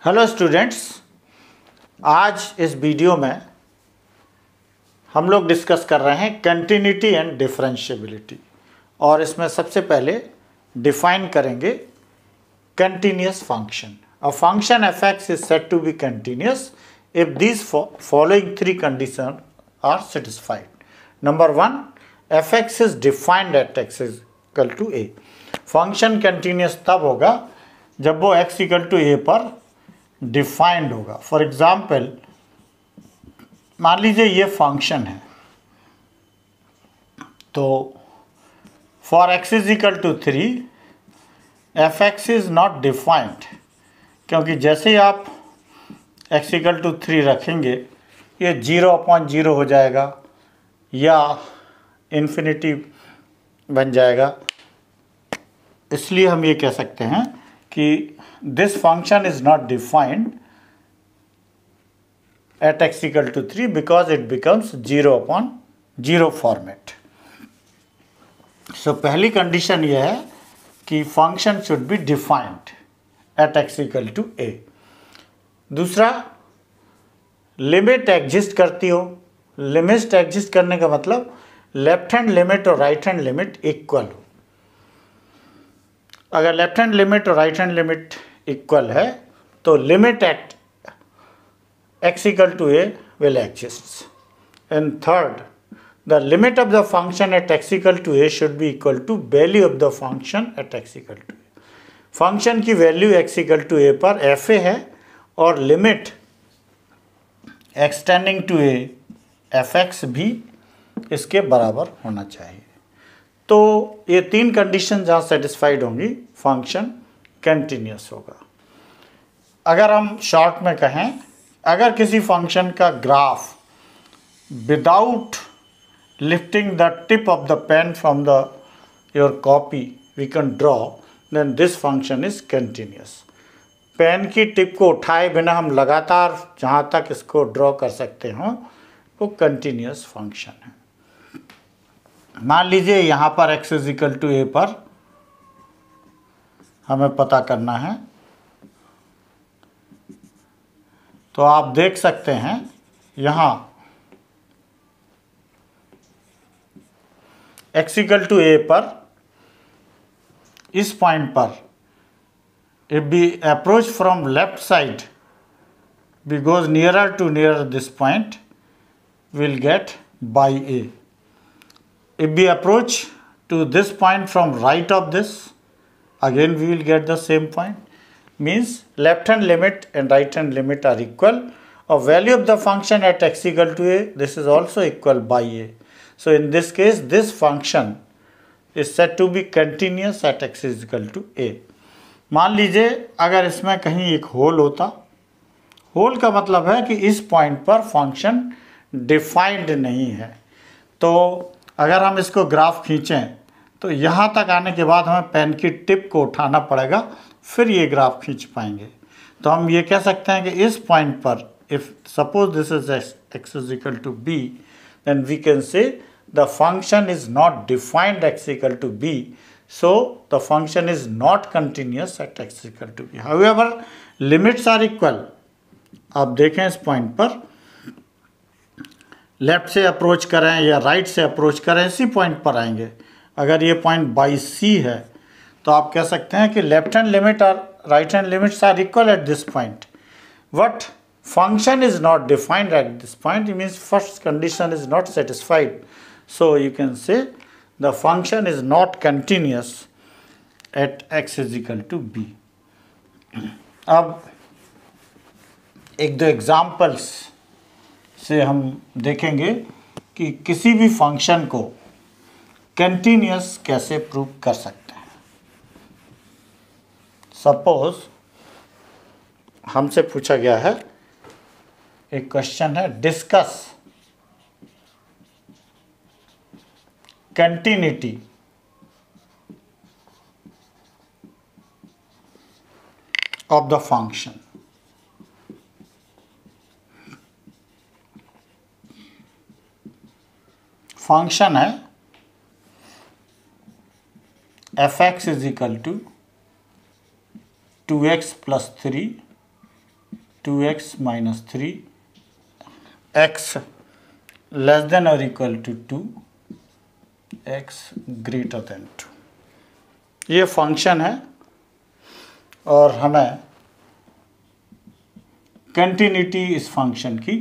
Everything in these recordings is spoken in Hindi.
हेलो स्टूडेंट्स, आज इस वीडियो में हम लोग डिस्कस कर रहे हैं कंटिन्यूटी एंड डिफरेंशिएबिलिटी। और इसमें सबसे पहले डिफाइन करेंगे continuous function. A function f x is said to be continuous if these following three condition are satisfied. Number one, f x is defined at x is equal to a. Function continuous तब होगा जब वो एक्स इक्वल टू ए पर डिफाइंड होगा। फॉर एग्जाम्पल, मान लीजिए ये फंक्शन है, तो for x is equal to 3 f x is not defined, क्योंकि जैसे ही आप एक्स इक्वल टू 3 रखेंगे ये 0/0 हो जाएगा या इन्फिनिटी बन जाएगा। इसलिए हम ये कह सकते हैं कि this function is not defined at x equal to 3 because it becomes 0/0 format. So पहली कंडीशन यह है कि function should be defined at x equal to a। दूसरा, लिमिट एग्जिस्ट करती हो। लिमिट एग्जिस्ट करने का मतलब लेफ्ट हैंड लिमिट और राइट हैंड लिमिट इक्वल हो। अगर लेफ्ट हैंड लिमिट और राइट हैंड लिमिट इक्वल है तो limit at x equal to a will exist. And third, the limit of the function at x equal to a should be equal to value of the function at x equal to a. Function की value x equal to a पर एफ ए है और limit x tending to a f x भी इसके बराबर होना चाहिए। तो ये तीन कंडीशन जहाँ सेटिस्फाइड होंगी फंक्शन कंटिन्यूअस होगा। अगर हम शॉर्ट में कहें, अगर किसी फंक्शन का graph without lifting the tip of the pen from the your copy we can draw, then this function is continuous. Pen की टिप को उठाए बिना हम लगातार जहाँ तक इसको ड्रॉ कर सकते हों वो कंटिन्यूअस फंक्शन है। मान लीजिए यहाँ पर x is equal to a पर हमें पता करना है, तो आप देख सकते हैं यहाँ x इक्वल टू ए पर इस पॉइंट पर if b approach from left side b goes nearer to near this point will get by a. If we approach to this point from right of this, again we will get the same point. Means left hand limit and right hand limit are equal. A value of the function at x equal to a, this is also equal by a. So in this case, this function is said to be continuous at x is equal to a. मान लीजिए अगर इसमें कहीं एक होल होता, होल का मतलब है कि इस पॉइंट पर फंक्शन डिफाइंड नहीं है। तो अगर हम इसको ग्राफ खींचें तो यहाँ तक आने के बाद हमें पेन की टिप को उठाना पड़ेगा, फिर ये ग्राफ खींच पाएंगे। तो हम ये कह सकते हैं कि इस पॉइंट पर if suppose this is x is equal to b, then we can say the function is not defined x equal to b, so the function is not continuous at x equal to b. However limits are equal. आप देखें इस पॉइंट पर लेफ्ट से अप्रोच करें या राइट से अप्रोच करें, इसी पॉइंट पर आएंगे। अगर ये पॉइंट बाई सी है तो आप कह सकते हैं कि लेफ्ट हैंड लिमिट और right hand limits are equal at this point, but function is not defined at this point. It means first condition is not satisfied, so you can say the function is not continuous at x is equal to b. अब एक दो एग्जाम्पल्स से हम देखेंगे कि किसी भी फंक्शन को कंटिन्यूअस कैसे प्रूव कर सकते हैं। सपोज हमसे पूछा गया है, एक क्वेश्चन है, discuss continuity of the function. Function है F x is equal to 2x + 3 2x minus 3 x less than और equal to 2 x greater than 2। ये फंक्शन है और हमें कंटिन्यूटी इस फंक्शन की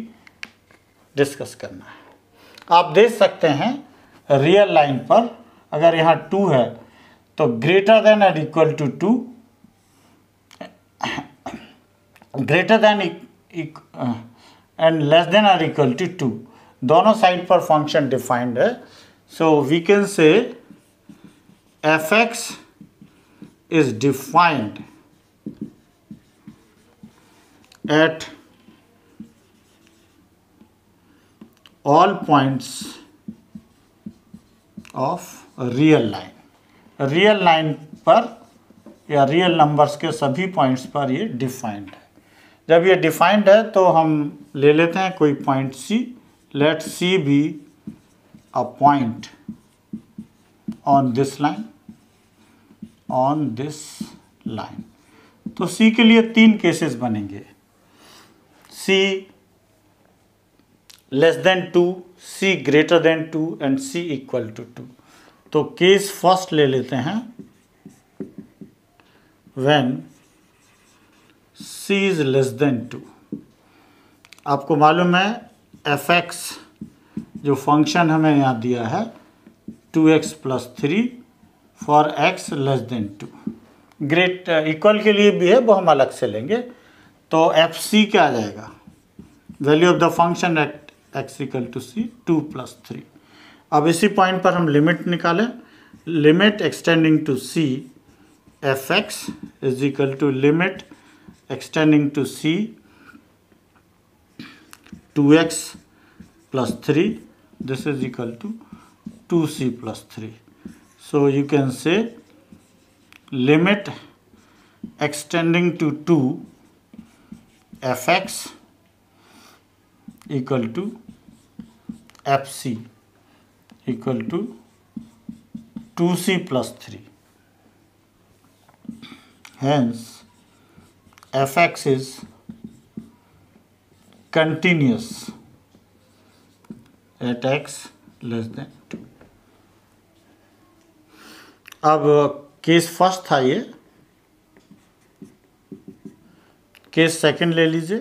डिस्कस करना है। आप देख सकते हैं रियल लाइन पर अगर यहाँ 2 है तो ग्रेटर देन और equal to 2, greater than and less than और इक्वल टू 2 दोनों साइड पर फंक्शन डिफाइंड है। सो वी कैन से f(x) is defined at all points of real line। Real line पर या रियल नंबर्स के सभी पॉइंट्स पर ये डिफाइंड है। जब ये डिफाइंड है तो हम ले लेते हैं कोई point C। Let C be a point on this line, on this line. तो C के लिए 3 केसेस बनेंगे, C less than 2, C greater than 2 and C equal to 2। तो केस फर्स्ट ले लेते हैं, when C is less than 2। आपको मालूम है f(x) जो फंक्शन हमें यहाँ दिया है 2x plus 3 for x less than 2। Great equal के लिए भी है, वो हम अलग से लेंगे। तो fc क्या आ जाएगा, value of the function at x equal to c 2 plus 3। अब इसी पॉइंट पर हम लिमिट निकालें, limit x tending to c f(x) is equal to limit x tending to c 2x plus 3, this is equal to 2c plus 3. So you can say limit extending to 2 f(x) equal to fc equal to 2c plus 3. Hence f(x) is continuous at x less than 2। अब केस फर्स्ट था ये, केस सेकंड ले लीजिए।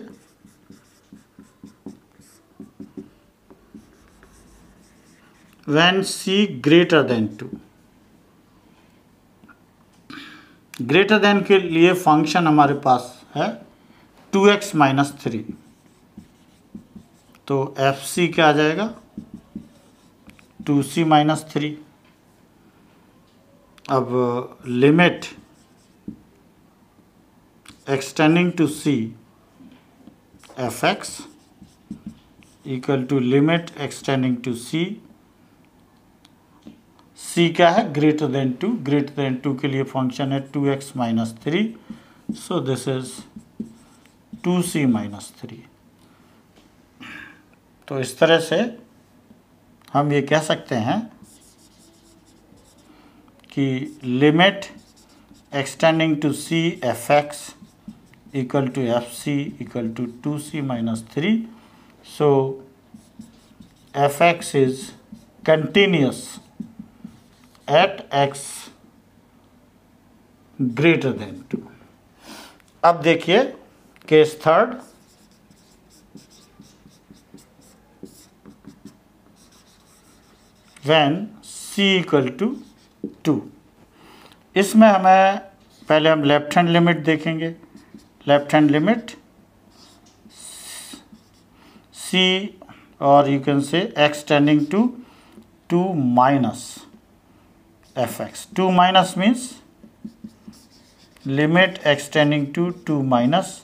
When c greater than 2, greater then के लिए फंक्शन हमारे पास है 2x माइनस 3। तो fc क्या आ जाएगा, 2c माइनस 3। अब limit x tending to c f(x) equal to limit x tending to c, c क्या है, ग्रेटर देन 2। ग्रेटर देन 2 के लिए फंक्शन है 2x minus 3। So this is 2c minus 3। तो इस तरह से हम ये कह सकते हैं कि limit x tending to c f(x) equal to fc equal to 2c minus 3। So f(x) is continuous at x greater than 2। अब देखिए case third, when c equal to 2। इसमें हमें पहले हम लेफ्ट हैंड लिमिट देखेंगे। लेफ्ट हैंड लिमिट c और you can say x tending to 2 minus f(x). 2 minus means limit x tending to 2 minus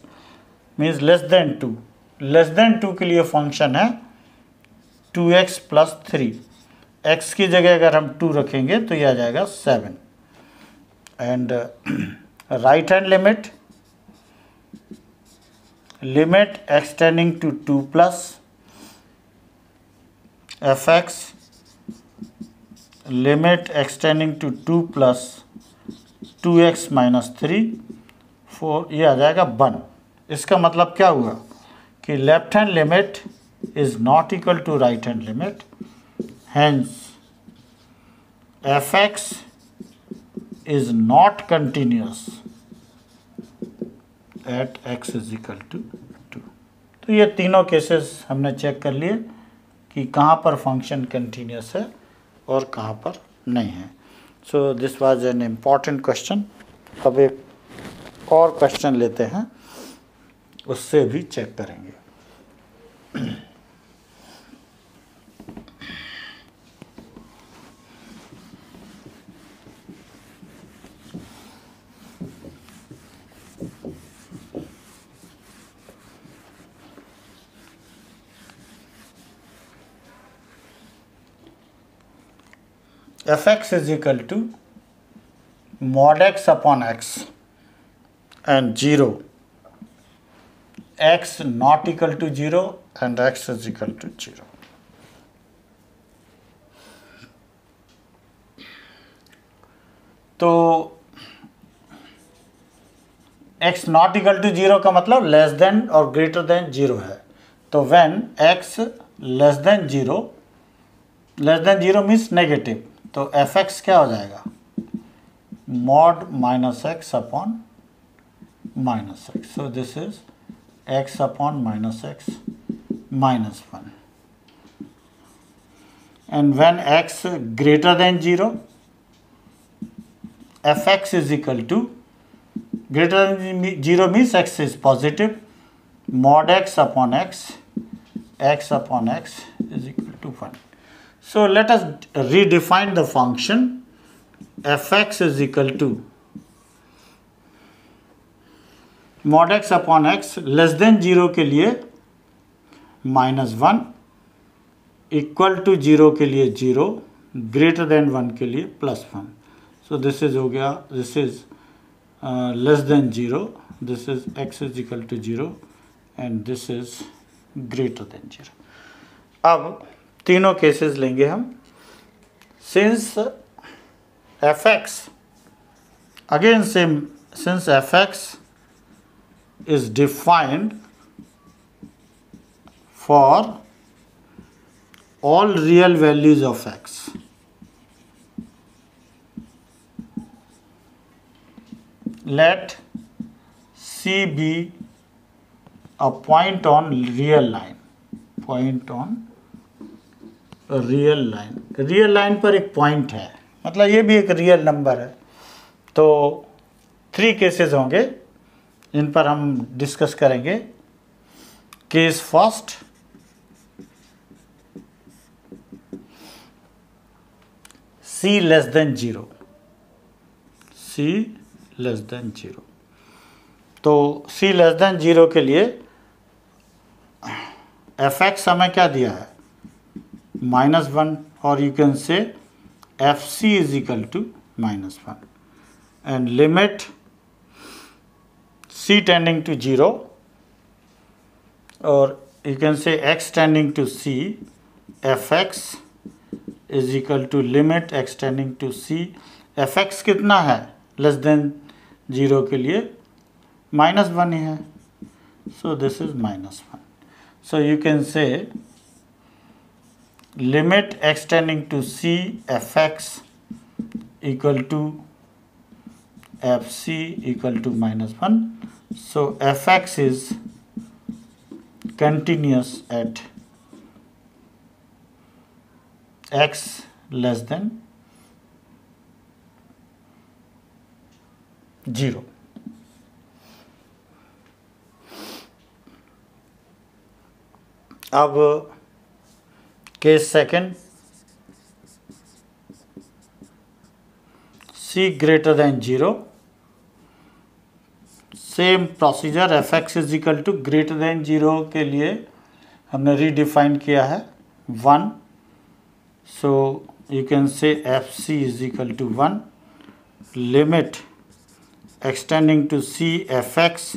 means less than 2। Less than 2 के लिए फंक्शन है 2x प्लस 3। x की जगह अगर हम 2 रखेंगे तो यह आ जाएगा 7। And right hand limit, limit x tending to 2 plus f(x) limit x tending to 2 plus 2x minus 3 4, ये आ जाएगा 1। इसका मतलब क्या हुआ कि left hand limit is not equal to right hand limit, hence fx is not continuous at x is equal to 2। तो ये तीनों केसेस हमने चेक कर लिए कि कहाँ पर फंक्शन कंटिन्यूस है और कहाँ पर नहीं है। So this was an important question. अब एक और क्वेश्चन लेते हैं, उससे भी चेक करेंगे। fx is equal to mod x upon x and 0, x not equal to 0 and x is equal to 0। तो x not equal to 0 का मतलब लेस देन और ग्रेटर देन 0 है। तो when x less than 0 means negative, तो fx क्या हो जाएगा, mod minus x upon minus x. So this is x upon minus x minus 1। And when x greater than 0, fx is equal to, greater than 0 means x is positive, mod x upon x, x upon x is equal to 1। So let us redefine the function fx is equal to mod x upon x less than 0 के लिए -1, इक्वल टू 0 के लिए 0, ग्रेटर देन 1 के लिए +1। सो दिस इज हो गया, this is less than 0, this is x is equal to 0 and this is greater than 0। अब तीनों केसेस लेंगे हम। Since fx, again same, since fx is defined for all real values of x, let C be a point on real line, point on real line. Real line पर एक पॉइंट है, मतलब ये भी एक रियल नंबर है। तो 3 केसेस होंगे, इन पर हम डिस्कस करेंगे। Case first, c less than 0, c less than 0। तो c लेस देन 0 के लिए fx हमें क्या दिया है, -1, और you can say fc is equal to -1 and limit c tending to 0, और you can say x tending to c, fx is equal to limit x tending to c। fx कितना है लेस देन 0 के लिए, -1 ही है, सो this is -1। So you can से limit x tending to c fx equal to fc equal to -1। So fx is continuous at x less than 0। अब case second, c greater than 0, same procedure, fx is equal to greater than 0 के लिए हमने रीडिफाइन किया है 1। So you can say fc is equal to 1, limit x tending to c fx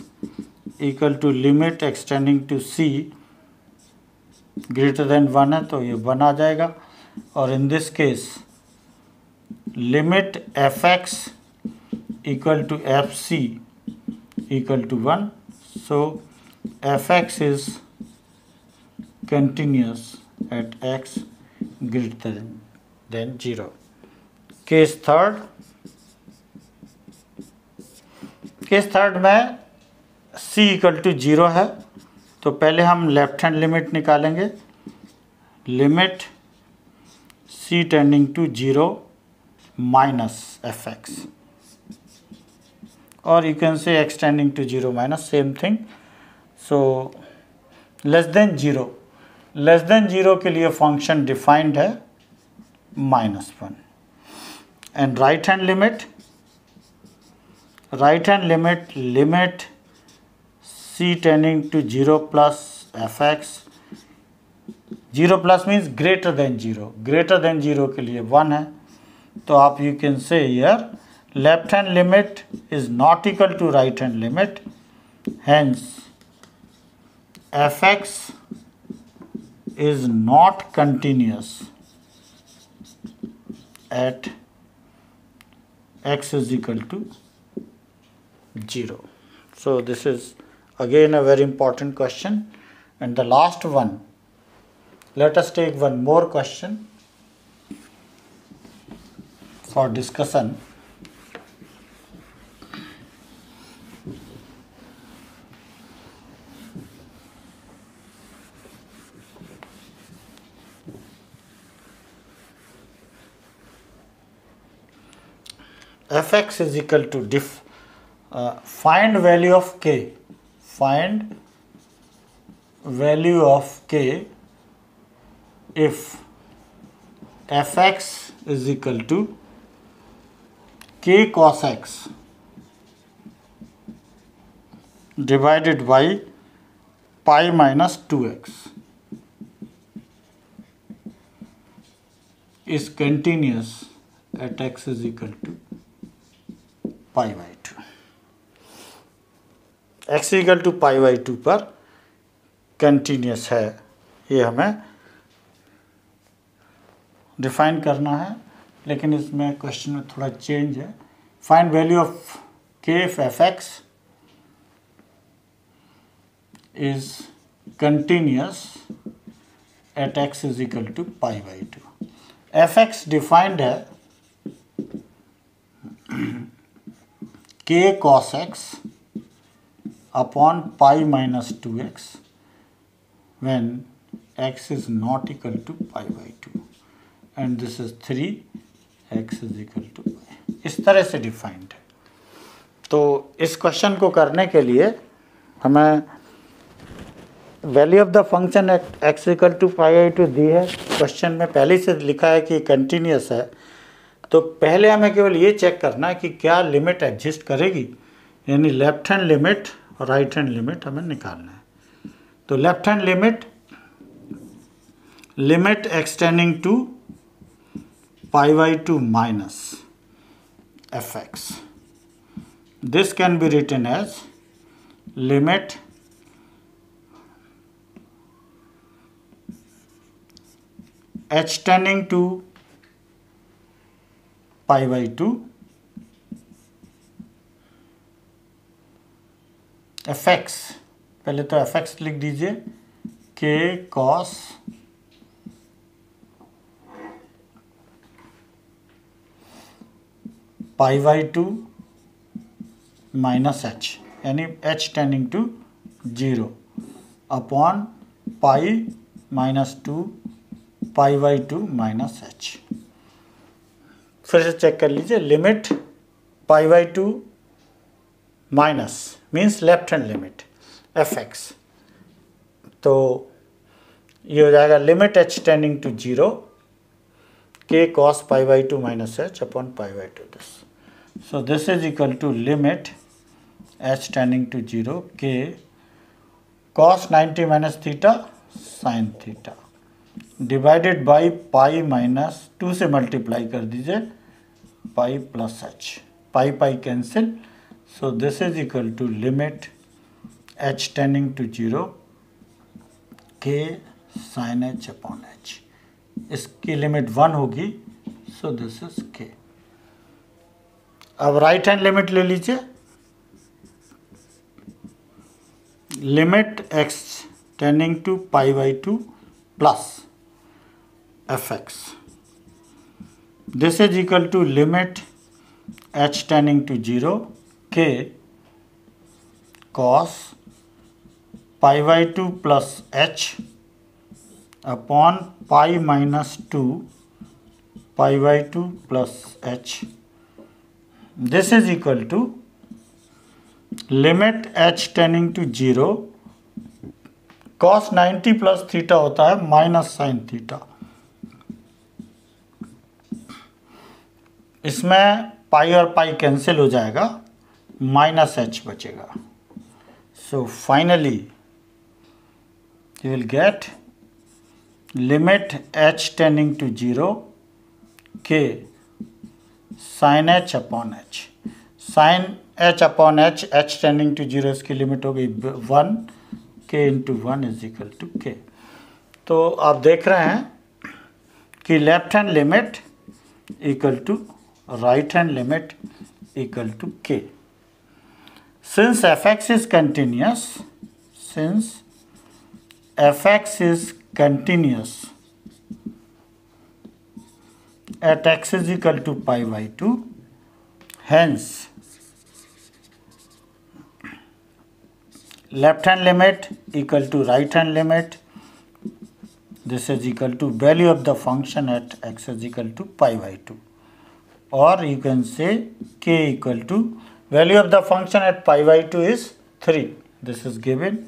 equal to limit x tending to c greater than 1 है, तो ये 1 आ जाएगा। और in this case limit fx equal to fc equal to 1, So fx is continuous at x greater than 0. Case third में c इक्वल टू 0 है, तो पहले हम लेफ्ट हैंड लिमिट निकालेंगे, limit c tending to 0 minus fx, और you can say x tending to 0 minus, same thing. So less than 0 के लिए फंक्शन डिफाइंड है -1. And right hand limit c tending to 0 plus fx, 0 plus means greater than 0 के लिए 1 है, तो आप you can say here left hand limit is not equal to right hand limit, hence fx is not continuous at x is equal to 0. So this is again a very important question. And the last one, let us take one more question for discussion. fx is equal to find value of k. Find value of k if fx is equal to k cos x divided by pi minus 2x is continuous at x is equal to pi by 2. x equal to pi by 2 पर कंटिन्यूस है, ये हमें डिफाइन करना है, लेकिन इसमें क्वेश्चन में थोड़ा चेंज है. Find value of k if fx is continuous at x is equal to pi by 2. fx defined है k cos x upon pi minus 2x when x is not equal to pi by 2, and this is 3x is equal to pi. इस तरह से डिफाइंड है. तो इस क्वेश्चन को करने के लिए हमें value of the function x equal to pi by 2 दी है. क्वेश्चन में पहले से लिखा है कि कंटिन्यूस है, तो पहले हमें केवल ये चेक करना है कि क्या लिमिट एग्जिस्ट करेगी, यानी लेफ्ट हैंड लिमिट और राइट हैंड लिमिट हमें निकालना है. तो left hand limit x tending to pi by 2 minus fx, this can be written as limit h tending to pi by 2 fx, पहले तो fx लिख दीजिए, k cos pi by 2 minus h, यानी h tending to 0 upon pi minus 2 pi by 2 minus h. फिर से चेक कर लीजिए, limit pi by 2 minus means left hand limit fx, तो ये हो जाएगा limit h tending to 0 k cos pi by 2 minus h upon pi by 2 this. So this is equal to limit h tending to 0 k cos 90 minus theta sine theta divided by pi minus 2 से मल्टीप्लाई कर दीजिए pi plus h, pi cancel. So this is equal to limit h tending to 0 k sine h upon h. इसकी लिमिट 1 होगी, सो दिस इज k. अब राइट हैंड लिमिट ले लीजिए, limit x tending to pi by 2 plus fx. This is equal to limit h tending to 0 k cos pi by 2 plus h upon pi minus 2 pi by 2 plus h. This is equal to limit h tending to 0 cos 90 plus theta होता है माइनस साइन थीटा. इसमें पाई और पाई कैंसिल हो जाएगा, माइनस एच बचेगा. So finally you will get limit H tending to 0 के sine H upon H. Sine H upon H, H tending to 0 इसकी लिमिट हो गई 1, के इंटू 1 इज इक्वल टू के. तो आप देख रहे हैं कि left hand limit equal to right hand limit equal to K. Since F x is continuous, since F x is continuous at x is equal to pi by 2, hence left hand limit equal to right hand limit. This is equal to value of the function at x is equal to pi by 2, or you can say k equal to value of the function at pi by 2 is 3. This is given,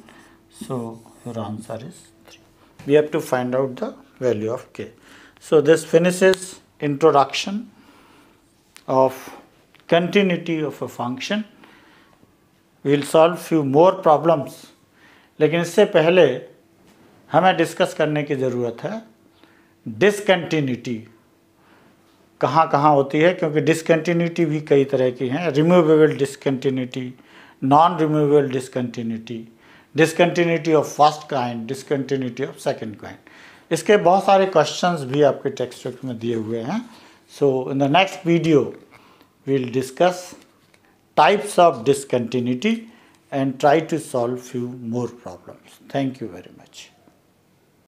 so your answer is 3. We have to find out the value of k. So this finishes introduction of continuity of a function. We will solve few more problems, लेकिन इससे पहले हमें डिस्कस करने की ज़रूरत है डिसकंटिन्यूटी कहाँ कहाँ होती है, क्योंकि डिसकंटिन्यूटी भी कई तरह की हैं. Removable discontinuity, non removable discontinuity, discontinuity of first kind, discontinuity of second kind. इसके बहुत सारे क्वेश्चंस भी आपके टेक्स्ट बुक में दिए हुए हैं. So in the next video we will discuss types of discontinuity and try to solve few more problems. Thank you very much.